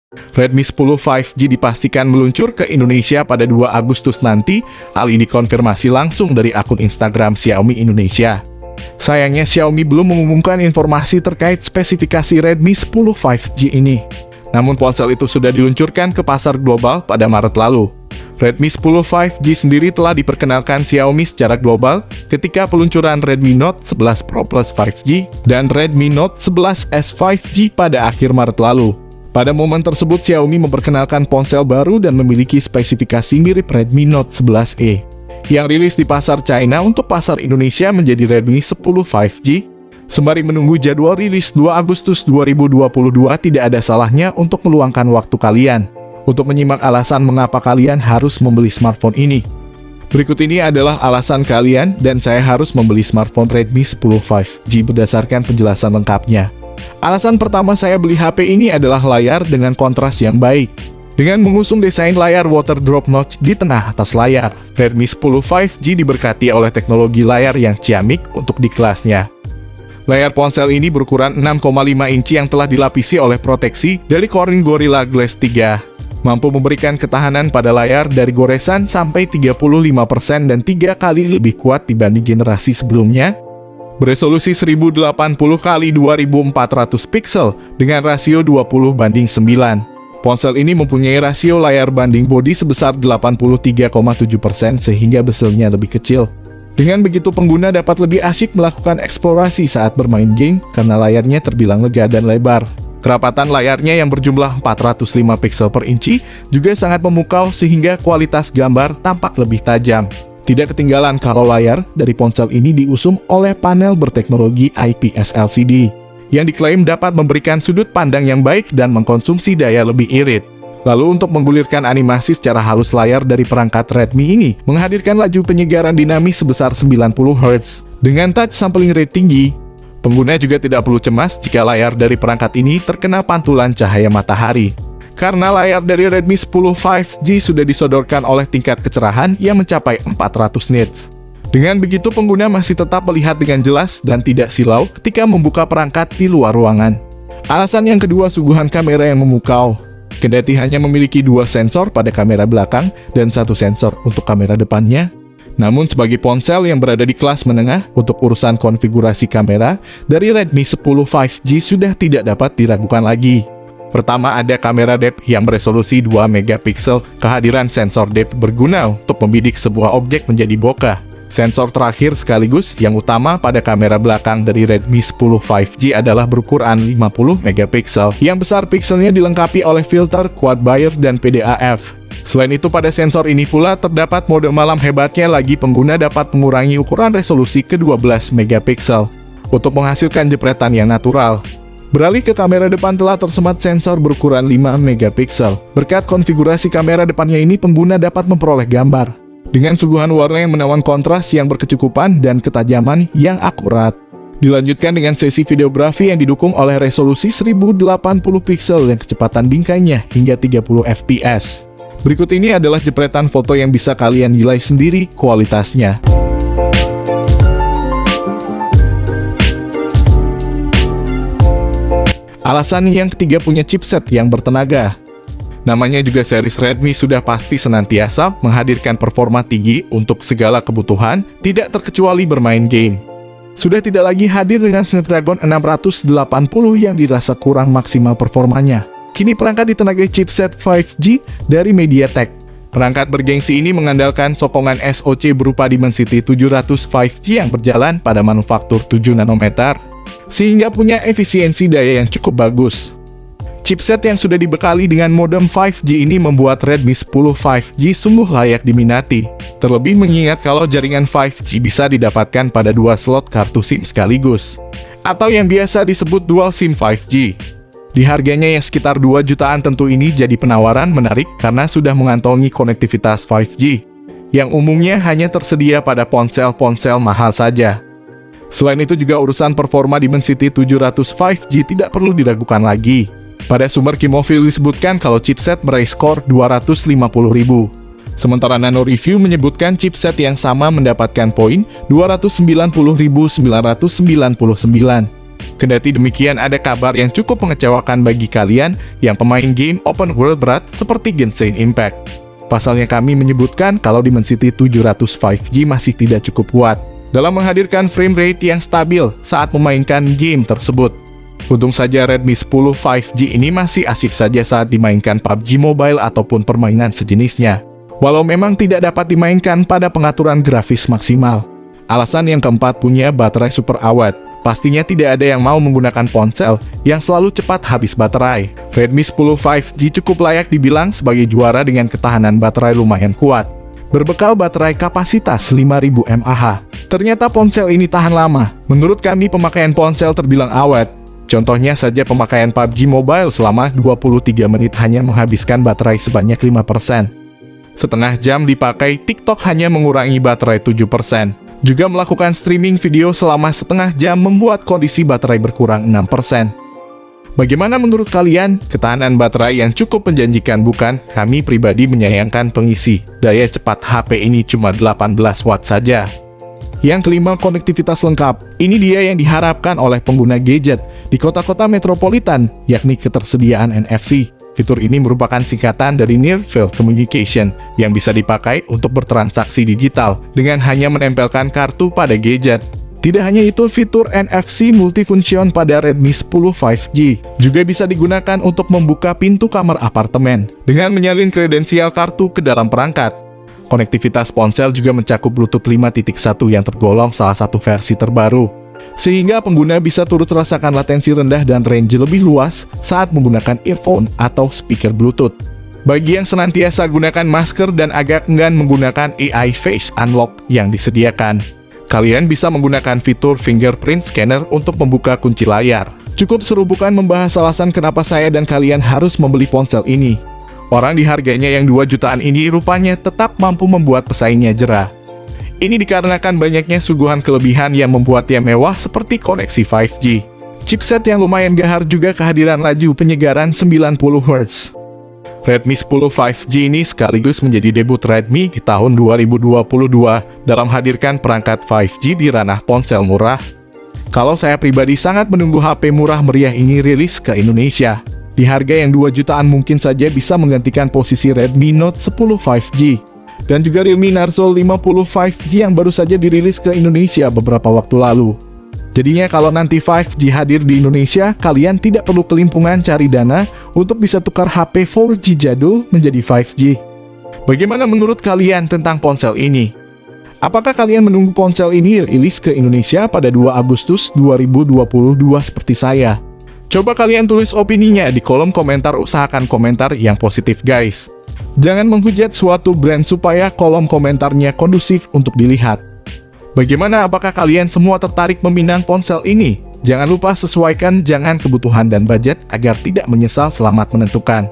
Redmi 10 5G dipastikan meluncur ke Indonesia pada 2 Agustus nanti. Hal ini dikonfirmasi langsung dari akun Instagram Xiaomi Indonesia. Sayangnya Xiaomi belum mengumumkan informasi terkait spesifikasi Redmi 10 5G ini. Namun ponsel itu sudah diluncurkan ke pasar global pada Maret lalu. Redmi 10 5G sendiri telah diperkenalkan Xiaomi secara global ketika peluncuran Redmi Note 11 Pro Plus 5G dan Redmi Note 11S 5G pada akhir Maret lalu. Pada momen tersebut, Xiaomi memperkenalkan ponsel baru dan memiliki spesifikasi mirip Redmi Note 11e. Yang rilis di pasar China untuk pasar Indonesia menjadi Redmi 10 5G. Sembari menunggu jadwal rilis 2 Agustus 2022, tidak ada salahnya untuk meluangkan waktu kalian untuk menyimak alasan mengapa kalian harus membeli smartphone ini. Berikut ini adalah alasan kalian dan saya harus membeli smartphone Redmi 10 5G berdasarkan penjelasan lengkapnya. Alasan pertama saya beli HP ini adalah layar dengan kontras yang baik. Dengan mengusung desain layar water drop notch di tengah atas layar, Redmi 10 5G diberkati oleh teknologi layar yang ciamik untuk di kelasnya. Layar ponsel ini berukuran 6,5 inci yang telah dilapisi oleh proteksi dari Corning Gorilla Glass 3. Mampu memberikan ketahanan pada layar dari goresan sampai 35% dan 3 kali lebih kuat dibanding generasi sebelumnya. Beresolusi 1080x2400 pixel dengan rasio 20:9. Ponsel ini mempunyai rasio layar banding bodi sebesar 83,7% sehingga bezelnya lebih kecil. Dengan begitu pengguna dapat lebih asyik melakukan eksplorasi saat bermain game karena layarnya terbilang lega dan lebar. Kerapatan layarnya yang berjumlah 405 pixel per inci juga sangat memukau sehingga kualitas gambar tampak lebih tajam. Tidak ketinggalan kalau layar dari ponsel ini diusung oleh panel berteknologi IPS LCD yang diklaim dapat memberikan sudut pandang yang baik dan mengkonsumsi daya lebih irit. Lalu untuk menggulirkan animasi secara halus, layar dari perangkat Redmi ini menghadirkan laju penyegaran dinamis sebesar 90 Hz dengan touch sampling rate tinggi. Pengguna juga tidak perlu cemas jika layar dari perangkat ini terkena pantulan cahaya matahari. Karena layar dari Redmi 10 5G sudah disodorkan oleh tingkat kecerahan yang mencapai 400 nits. Dengan begitu pengguna masih tetap melihat dengan jelas dan tidak silau ketika membuka perangkat di luar ruangan. Alasan yang kedua, suguhan kamera yang memukau. Kendati hanya memiliki 2 sensor pada kamera belakang dan 1 sensor untuk kamera depannya, namun sebagai ponsel yang berada di kelas menengah untuk urusan konfigurasi kamera, dari Redmi 10 5G sudah tidak dapat diragukan lagi. Pertama, ada kamera depth yang beresolusi 2 megapiksel. Kehadiran sensor depth berguna untuk membidik sebuah objek menjadi bokeh. Sensor terakhir sekaligus yang utama pada kamera belakang dari Redmi 10 5G adalah berukuran 50 megapiksel. Yang besar pikselnya dilengkapi oleh filter quad Bayer dan PDAF. Selain itu, pada sensor ini pula terdapat mode malam. Hebatnya lagi, pengguna dapat mengurangi ukuran resolusi ke 12 megapiksel untuk menghasilkan jepretan yang natural. Beralih ke kamera depan, telah tersemat sensor berukuran 5 megapiksel. Berkat konfigurasi kamera depannya ini, pengguna dapat memperoleh gambar dengan suguhan warna yang menawan kontras yang berkecukupan dan ketajaman yang akurat. Dilanjutkan dengan sesi videografi yang didukung oleh resolusi 1080 piksel dan kecepatan bingkainya hingga 30 fps. Berikut ini adalah jepretan foto yang bisa kalian nilai sendiri kualitasnya. Alasan yang ketiga, punya chipset yang bertenaga. Namanya juga series Redmi sudah pasti senantiasa menghadirkan performa tinggi untuk segala kebutuhan, tidak terkecuali bermain game. Sudah tidak lagi hadir dengan Snapdragon 680 yang dirasa kurang maksimal performanya. Kini perangkat ditenagai chipset 5G dari MediaTek. Perangkat bergengsi ini mengandalkan sokongan SoC berupa Dimensity 700 5G yang berjalan pada manufaktur 7 nanometer, sehingga punya efisiensi daya yang cukup bagus. Chipset yang sudah dibekali dengan modem 5G ini membuat Redmi 10 5G sungguh layak diminati. Terlebih mengingat kalau jaringan 5G bisa didapatkan pada 2 slot kartu SIM sekaligus, atau yang biasa disebut dual SIM 5G. Di harganya yang sekitar 2 jutaan, tentu ini jadi penawaran menarik karena sudah mengantongi konektivitas 5G, yang umumnya hanya tersedia pada ponsel-ponsel mahal saja. Selain itu juga urusan performa Dimensity 700 5G tidak perlu diragukan lagi. Pada sumber Kimofil disebutkan kalau chipset meraih skor 250.000. Sementara Nano Review menyebutkan chipset yang sama mendapatkan poin 290.999. Kendati demikian, ada kabar yang cukup mengecewakan bagi kalian yang pemain game open world berat seperti Genshin Impact. Pasalnya kami menyebutkan kalau Dimensity 700 5G masih tidak cukup kuat dalam menghadirkan frame rate yang stabil saat memainkan game tersebut. Untung saja Redmi 10 5G ini masih asik saja saat dimainkan PUBG Mobile ataupun permainan sejenisnya, walau memang tidak dapat dimainkan pada pengaturan grafis maksimal. Alasan yang keempat, punya baterai super awet. Pastinya tidak ada yang mau menggunakan ponsel yang selalu cepat habis baterai. Redmi 10 5G cukup layak dibilang sebagai juara dengan ketahanan baterai lumayan kuat. Berbekal baterai kapasitas 5000 mAh, ternyata ponsel ini tahan lama. Menurut kami, pemakaian ponsel terbilang awet. Contohnya saja pemakaian PUBG Mobile selama 23 menit hanya menghabiskan baterai sebanyak 5%. Setengah jam dipakai, TikTok hanya mengurangi baterai 7%. Juga melakukan streaming video selama setengah jam membuat kondisi baterai berkurang 6%. Bagaimana menurut kalian? Ketahanan baterai yang cukup menjanjikan, bukan? Kami pribadi menyayangkan pengisi daya cepat HP ini cuma 18 watt saja. Yang kelima, konektivitas lengkap. Ini dia yang diharapkan oleh pengguna gadget di kota-kota metropolitan, yakni ketersediaan NFC. Fitur ini merupakan singkatan dari Near Field Communication yang bisa dipakai untuk bertransaksi digital dengan hanya menempelkan kartu pada gadget. Tidak hanya itu, fitur NFC multifunction pada Redmi 10 5G juga bisa digunakan untuk membuka pintu kamar apartemen dengan menyalin kredensial kartu ke dalam perangkat. Konektivitas ponsel juga mencakup Bluetooth 5.1 yang tergolong salah satu versi terbaru, sehingga pengguna bisa turut rasakan latensi rendah dan range lebih luas saat menggunakan earphone atau speaker Bluetooth. Bagi yang senantiasa gunakan masker dan agak enggan menggunakan AI Face Unlock yang disediakan, kalian bisa menggunakan fitur fingerprint scanner untuk membuka kunci layar. Cukup seru bukan membahas alasan kenapa saya dan kalian harus membeli ponsel ini. Orang di harganya yang 2 jutaan ini rupanya tetap mampu membuat pesaingnya jera. Ini dikarenakan banyaknya suguhan kelebihan yang membuatnya mewah seperti koneksi 5G. Chipset yang lumayan gahar juga kehadiran laju penyegaran 90Hz. Redmi 10 5G ini sekaligus menjadi debut Redmi di tahun 2022 dalam hadirkan perangkat 5G di ranah ponsel murah. Kalau saya pribadi sangat menunggu HP murah meriah ini rilis ke Indonesia. Di harga yang 2 jutaan mungkin saja bisa menggantikan posisi Redmi Note 10 5G. Dan juga Realme Narzo 50 5G yang baru saja dirilis ke Indonesia beberapa waktu lalu. Jadinya kalau nanti 5G hadir di Indonesia, kalian tidak perlu kelimpungan cari dana untuk bisa tukar HP 4G jadul menjadi 5G. Bagaimana menurut kalian tentang ponsel ini? Apakah kalian menunggu ponsel ini rilis ke Indonesia pada 2 Agustus 2022 seperti saya? Coba kalian tulis opininya di kolom komentar, usahakan komentar yang positif guys. Jangan menghujat suatu brand supaya kolom komentarnya kondusif untuk dilihat. Bagaimana, apakah kalian semua tertarik meminang ponsel ini? Jangan lupa sesuaikan kebutuhan dan budget agar tidak menyesal. Selamat menentukan.